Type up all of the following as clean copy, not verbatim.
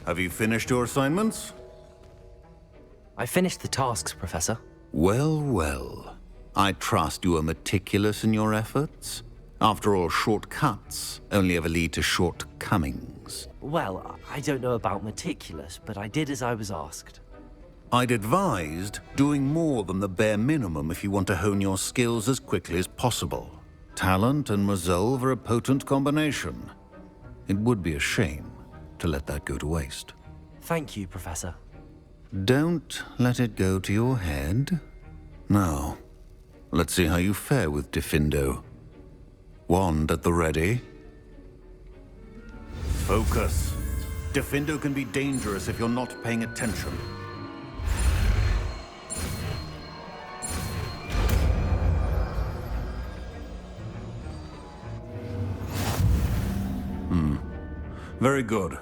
Have you finished your assignments? I finished the tasks, Professor. Well, well. I trust you are meticulous in your efforts. After all, shortcuts only ever lead to shortcomings. Well, I don't know about meticulous, but I did as I was asked. I'd advised doing more than the bare minimum if you want to hone your skills as quickly as possible. Talent and resolve are a potent combination. It would be a shame to let that go to waste. Thank you, Professor. Don't let it go to your head. Now, let's see how you fare with Diffindo. Wand at the ready. Focus. Diffindo can be dangerous if you're not paying attention. Very good.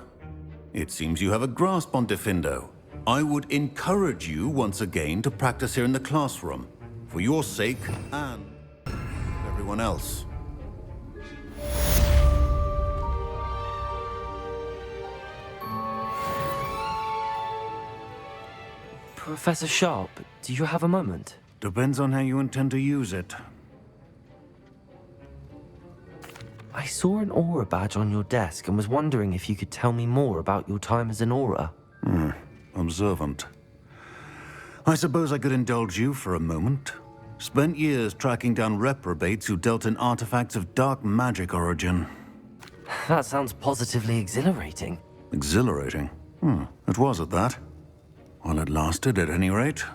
It seems you have a grasp on Diffindo. I would encourage you once again to practice here in the classroom, for your sake and everyone else. Professor Sharp, do you have a moment? Depends on how you intend to use it. I saw an aura badge on your desk and was wondering if you could tell me more about your time as an aura. Observant. I suppose I could indulge you for a moment. Spent years tracking down reprobates who dealt in artifacts of dark magic origin. That sounds positively exhilarating. Exhilarating? It was at that. While it lasted, at any rate.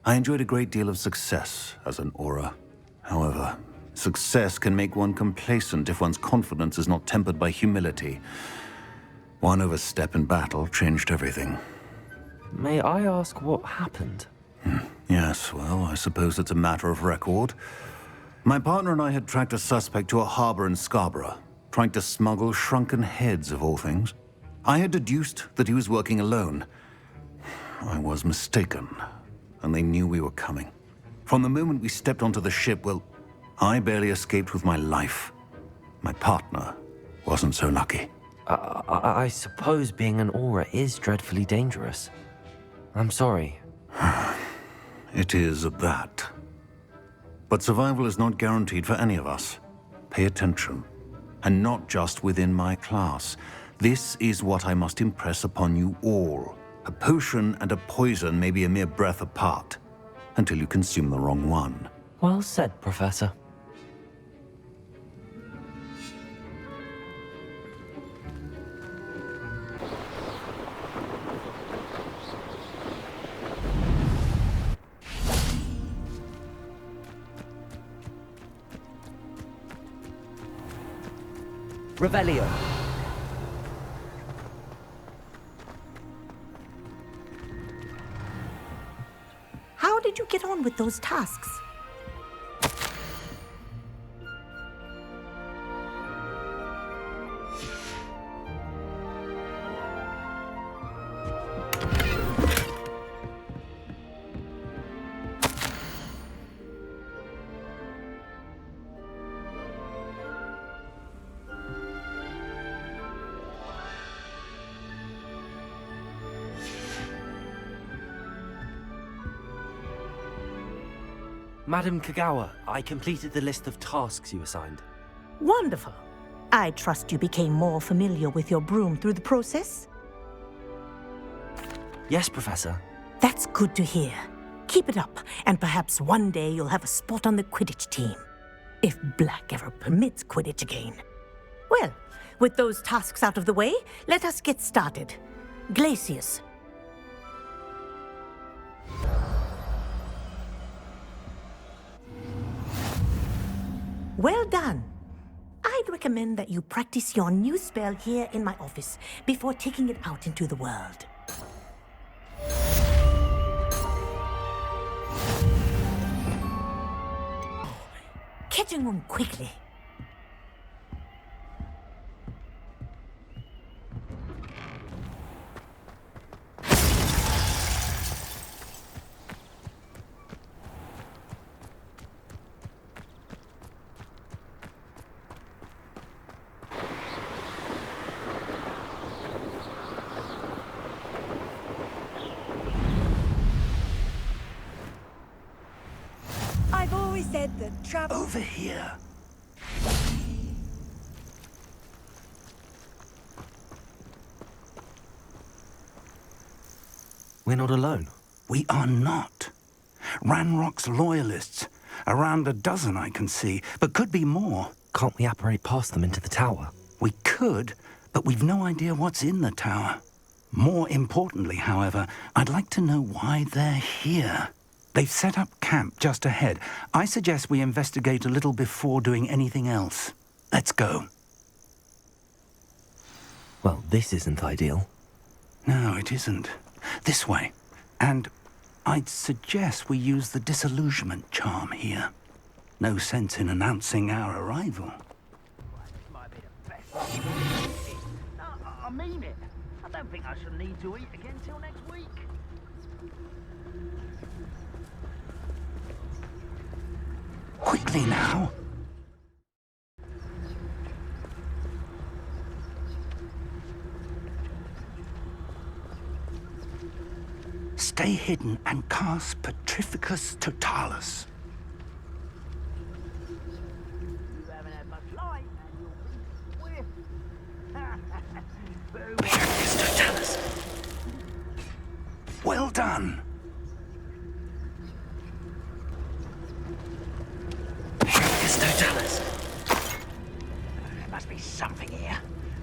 I enjoyed a great deal of success as an aura. However, success can make one complacent if one's confidence is not tempered by humility. One overstep in battle changed everything. May I ask what happened? Yes, well, I suppose it's a matter of record. My partner and I had tracked a suspect to a harbor in Scarborough, trying to smuggle shrunken heads of all things. I had deduced that he was working alone. I was mistaken, and they knew we were coming. From the moment we stepped onto the ship, well, I barely escaped with my life. My partner wasn't so lucky. I suppose being an aura is dreadfully dangerous. I'm sorry. It is at that. But survival is not guaranteed for any of us. Pay attention. And not just within my class. This is what I must impress upon you all. A potion and a poison may be a mere breath apart, until you consume the wrong one. Well said, Professor. Revelio. How did you get on with those tasks? Madam Kagawa, I completed the list of tasks you assigned. Wonderful. I trust you became more familiar with your broom through the process? Yes, Professor. That's good to hear. Keep it up, and perhaps one day you'll have a spot on the Quidditch team. If Black ever permits Quidditch again. Well, with those tasks out of the way, let us get started. Glacius. Well done. I'd recommend that you practice your new spell here in my office before taking it out into the world. Catching on quickly. The trap Over here. We're not alone. We are not. Ranrok's loyalists. Around a dozen I can see, but could be more. Can't we apparate past them into the tower? We could, but we've no idea what's in the tower. More importantly, however, I'd like to know why they're here. They've set up camp just ahead. I suggest we investigate a little before doing anything else. Let's go. Well, this isn't ideal. No, it isn't. This way. And I'd suggest we use the disillusionment charm here. No sense in announcing our arrival. No, I mean it. I don't think I shall need to eat again till next week. Quickly now. Stay hidden and cast Petrificus Totalis. You haven't had much light, and you'll be swift. Petrificus Totalis. Well done. Petrificus Totalis. There must be something here.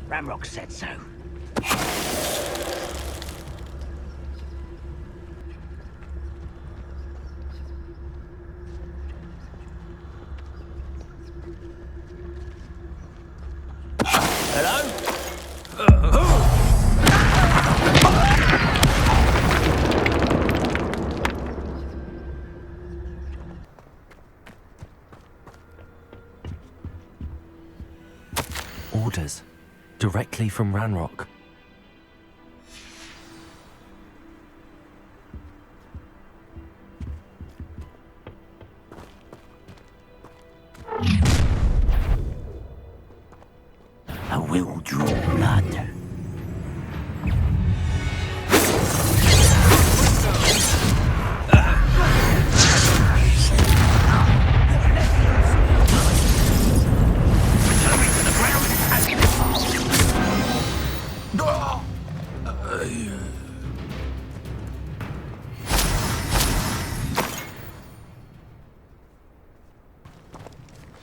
Ranrok said so. Orders. Directly from Ranrok. I will draw blood.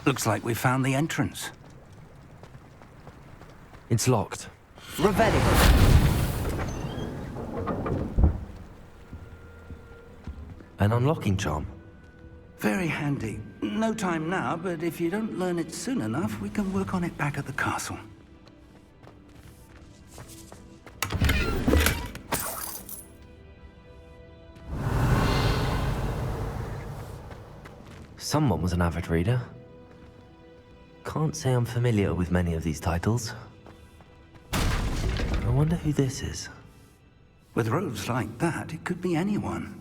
Looks like we found the entrance. It's locked. Revelio. An unlocking charm. Very handy. No time now, but if you don't learn it soon enough, we can work on it back at the castle. Someone was an avid reader. Can't say I'm familiar with many of these titles. I wonder who this is. With robes like that, it could be anyone.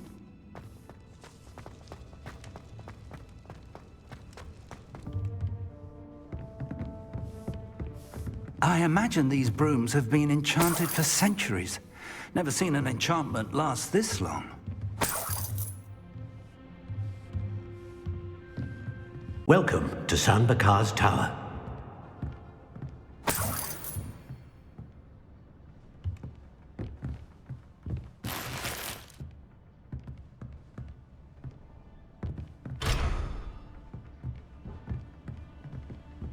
I imagine these brooms have been enchanted for centuries. Never seen an enchantment last this long. Welcome to San Bakar's Tower.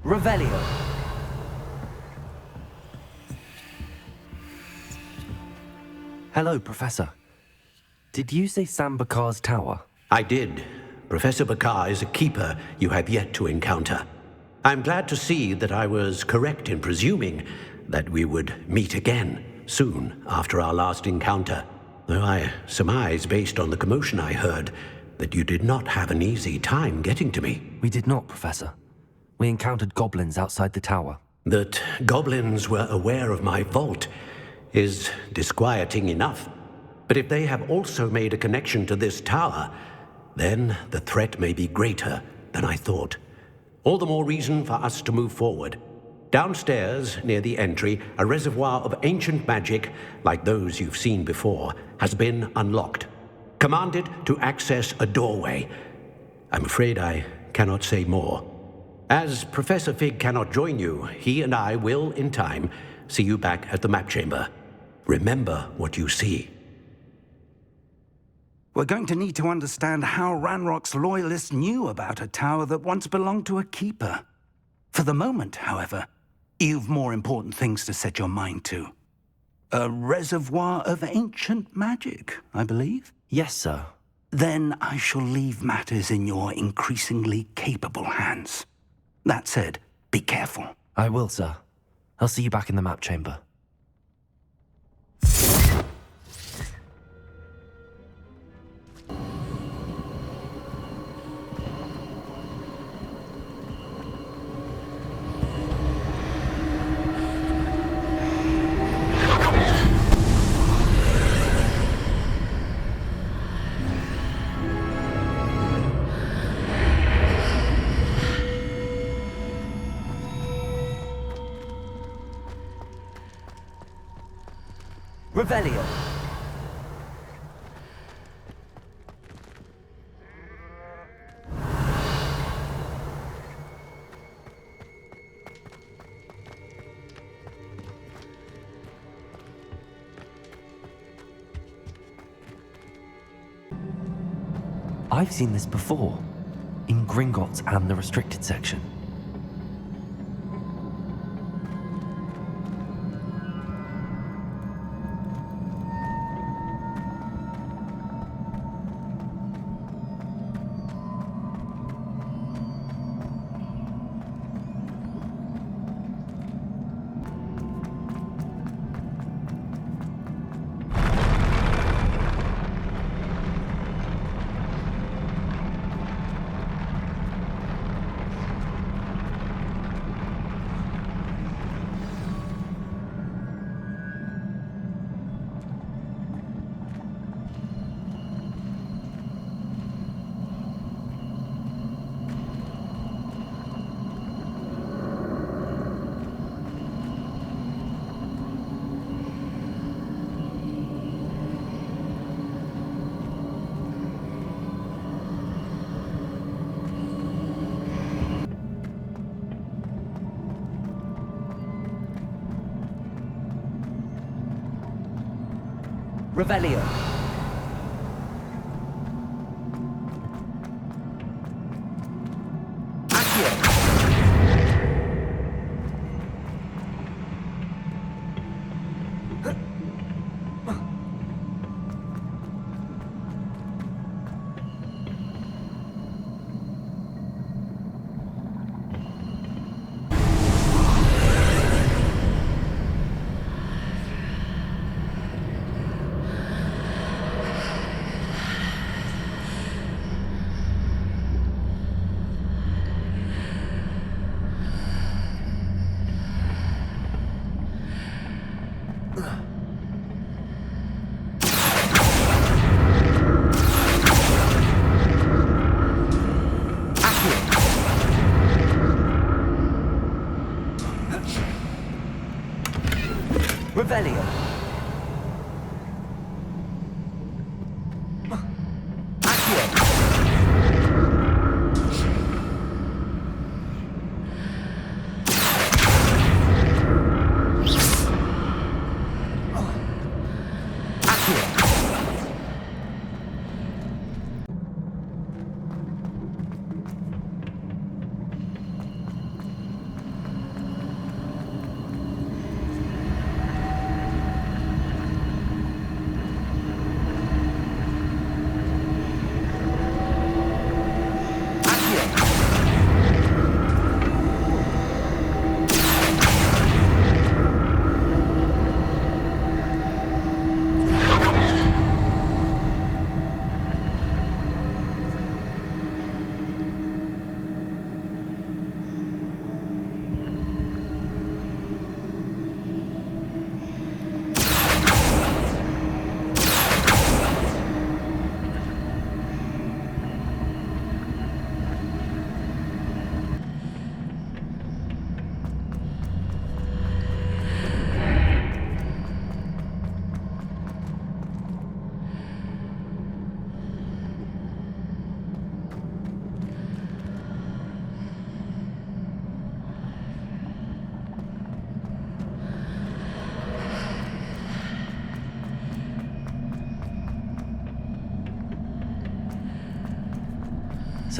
Revelio. Hello, Professor. Did you say San Bakar's Tower? I did. Professor Bakar is a keeper you have yet to encounter. I'm glad to see that I was correct in presuming that we would meet again soon after our last encounter, though I surmise, based on the commotion I heard, that you did not have an easy time getting to me. We did not, Professor. We encountered goblins outside the tower. That goblins were aware of my vault is disquieting enough. But if they have also made a connection to this tower, then the threat may be greater than I thought. All the more reason for us to move forward. Downstairs, near the entry, a reservoir of ancient magic, like those you've seen before, has been unlocked. Commanded to access a doorway. I'm afraid I cannot say more. As Professor Fig cannot join you, he and I will, in time, see you back at the map chamber. Remember what you see. We're going to need to understand how Ranrok's loyalists knew about a tower that once belonged to a keeper. For the moment, however, you've more important things to set your mind to. A reservoir of ancient magic, I believe? Yes, sir. Then I shall leave matters in your increasingly capable hands. That said, be careful. I will, sir. I'll see you back in the map chamber. Revelio. I've seen this before, in Gringotts and the restricted section. Revelio. Revelio.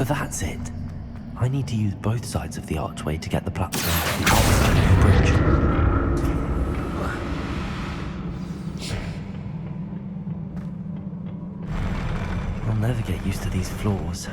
So that's it. I need to use both sides of the archway to get the platform to the other side of the bridge. I'll never get used to these floors.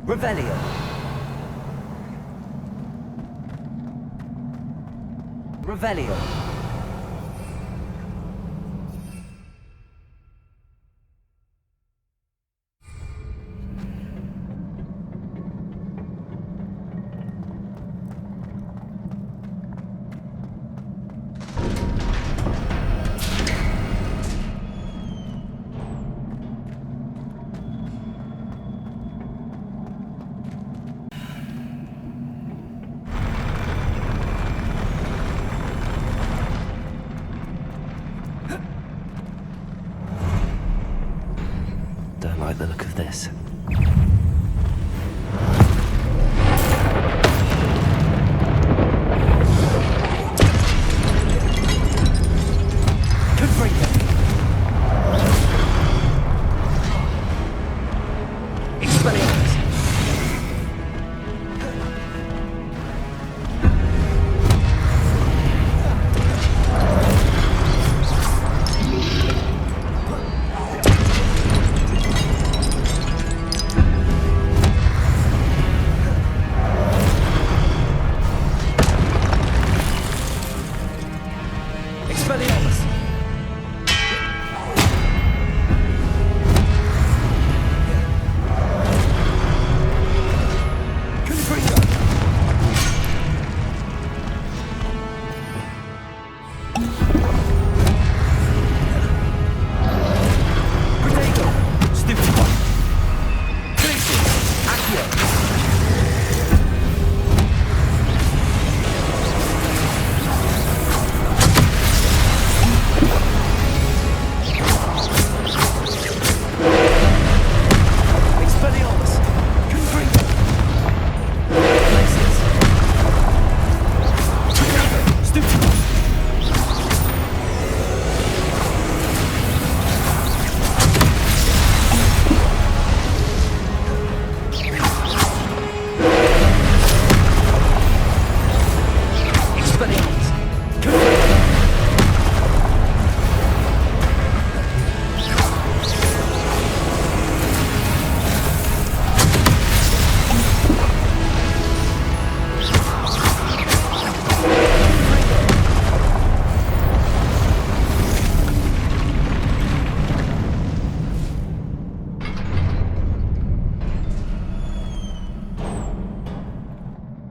Revelio. Revelio. Don't like the look of this.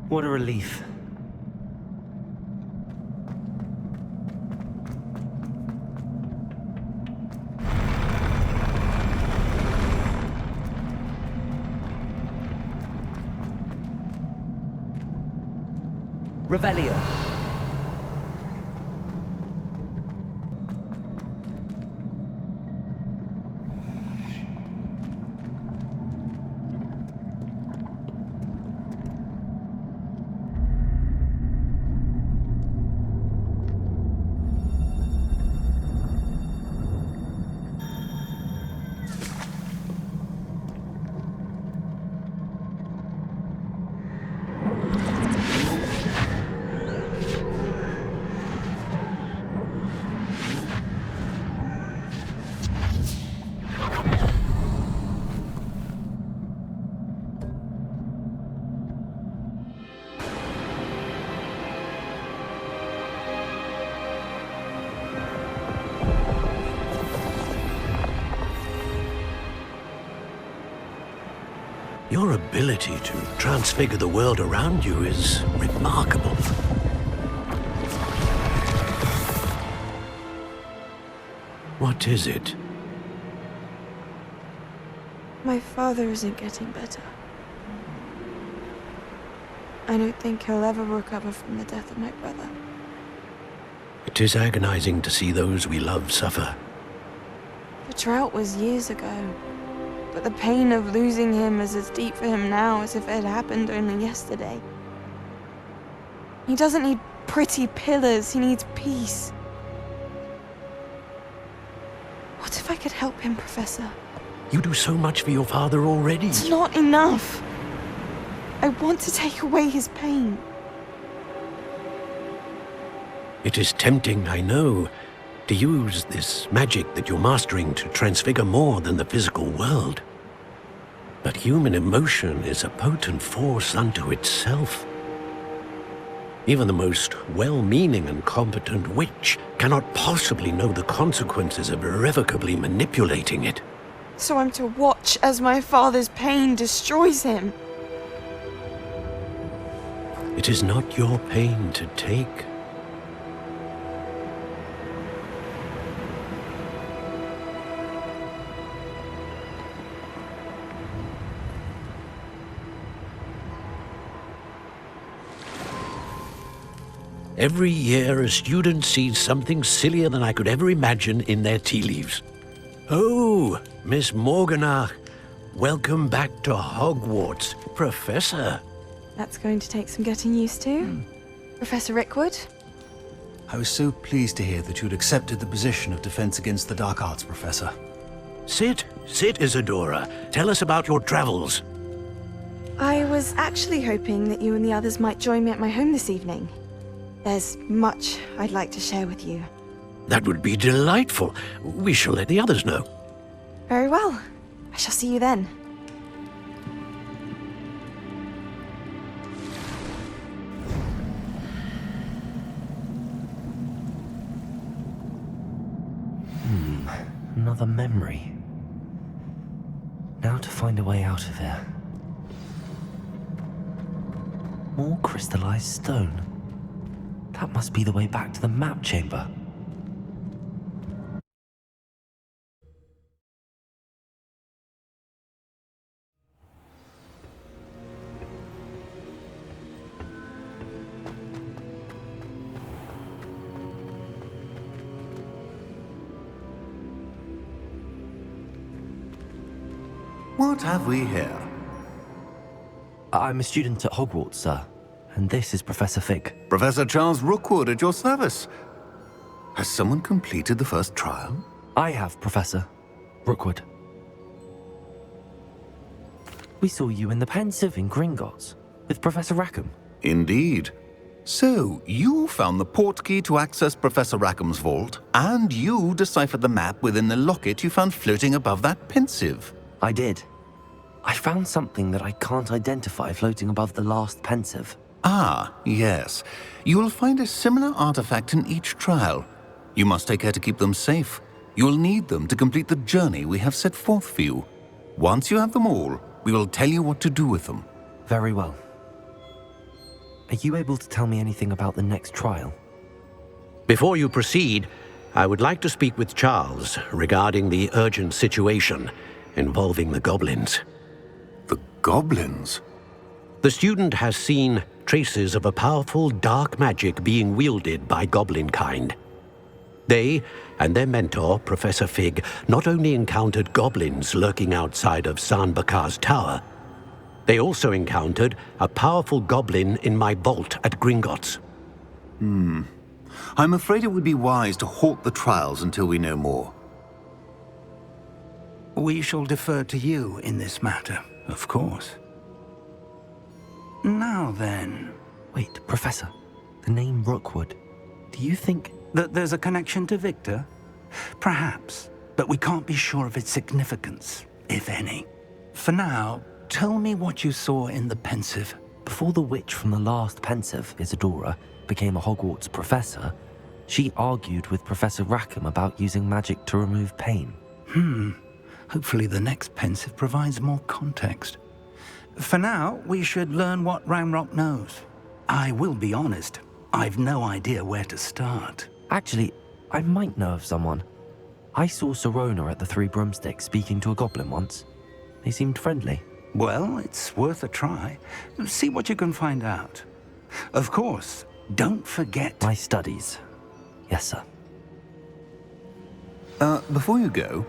What a relief. Revelio. Your ability to transfigure the world around you is remarkable. What is it? My father isn't getting better. I don't think he'll ever recover from the death of my brother. It is agonizing to see those we love suffer. The drought was years ago, but the pain of losing him is as deep for him now as if it had happened only yesterday. He doesn't need pretty pillars, he needs peace. What if I could help him, Professor? You do so much for your father already. It's not enough. I want to take away his pain. It is tempting, I know, to use this magic that you're mastering to transfigure more than the physical world. But human emotion is a potent force unto itself. Even the most well-meaning and competent witch cannot possibly know the consequences of irrevocably manipulating it. So I'm to watch as my father's pain destroys him. It is not your pain to take. Every year, a student sees something sillier than I could ever imagine in their tea leaves. Oh, Miss Morganach, welcome back to Hogwarts, Professor. That's going to take some getting used to. Professor Rokwood? I was so pleased to hear that you'd accepted the position of Defense Against the Dark Arts, Professor. Sit, Isadora. Tell us about your travels. I was actually hoping that you and the others might join me at my home this evening. There's much I'd like to share with you. That would be delightful. We shall let the others know. Very well. I shall see you then. Another memory. Now to find a way out of here. More crystallized stone. That must be the way back to the map chamber. What have we here? I'm a student at Hogwarts, sir. And this is Professor Fig. Professor Charles Rokwood at your service. Has someone completed the first trial? I have, Professor Rokwood. We saw you in the Pensive in Gringotts with Professor Rackham. Indeed. So, you found the portkey to access Professor Rackham's vault, and you deciphered the map within the locket you found floating above that Pensive. I did. I found something that I can't identify floating above the last Pensive. Ah, yes. You will find a similar artifact in each trial. You must take care to keep them safe. You will need them to complete the journey we have set forth for you. Once you have them all, we will tell you what to do with them. Very well. Are you able to tell me anything about the next trial? Before you proceed, I would like to speak with Charles regarding the urgent situation involving the goblins. The goblins? The student has seen traces of a powerful dark magic being wielded by goblin kind. They and their mentor, Professor Fig, not only encountered goblins lurking outside of San Bakar's tower, they also encountered a powerful goblin in my vault at Gringotts. I'm afraid it would be wise to halt the trials until we know more. We shall defer to you in this matter, of course. Now then... Wait, Professor. The name Rokwood. Do you think... that there's a connection to Viktor? Perhaps, but we can't be sure of its significance, if any. For now, tell me what you saw in the Pensive. Before the witch from the last Pensive, Isadora, became a Hogwarts professor, she argued with Professor Rackham about using magic to remove pain. Hopefully the next Pensive provides more context. For now, we should learn what Ranrok knows. I will be honest, I've no idea where to start. Actually, I might know of someone. I saw Sirona at the Three Broomsticks speaking to a goblin once. They seemed friendly. Well, it's worth a try. See what you can find out. Of course, don't forget... My studies. Yes, sir. Before you go...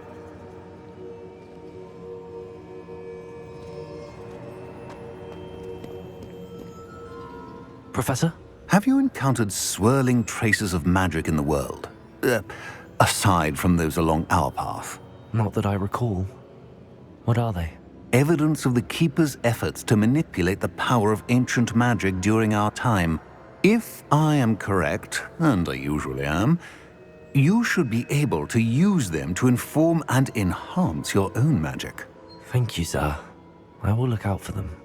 Professor? Have you encountered swirling traces of magic in the world? Aside from those along our path? Not that I recall. What are they? Evidence of the Keeper's efforts to manipulate the power of ancient magic during our time. If I am correct, and I usually am, you should be able to use them to inform and enhance your own magic. Thank you, sir. I will look out for them.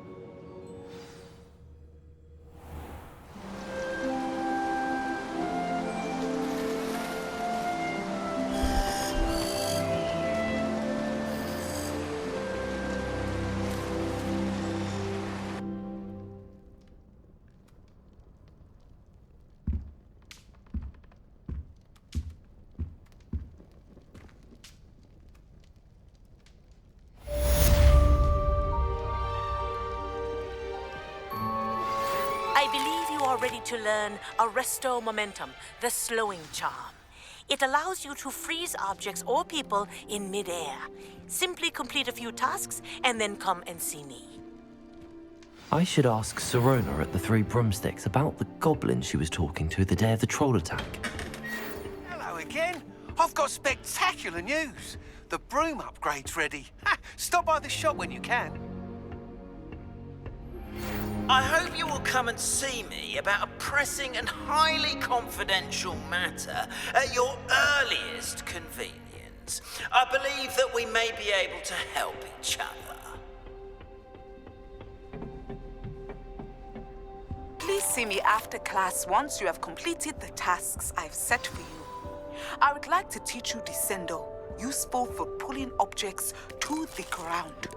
To learn Arresto Momentum, the slowing charm. It allows you to freeze objects or people in midair. Simply complete a few tasks and then come and see me. I should ask Sirona at the Three Broomsticks about the goblin she was talking to the day of the troll attack. Hello again. I've got spectacular news. The broom upgrade's ready. Stop by the shop when you can. I hope you will come and see me about a pressing and highly confidential matter at your earliest convenience. I believe that we may be able to help each other. Please see me after class once you have completed the tasks I've set for you. I would like to teach you Descendo, useful for pulling objects to the ground.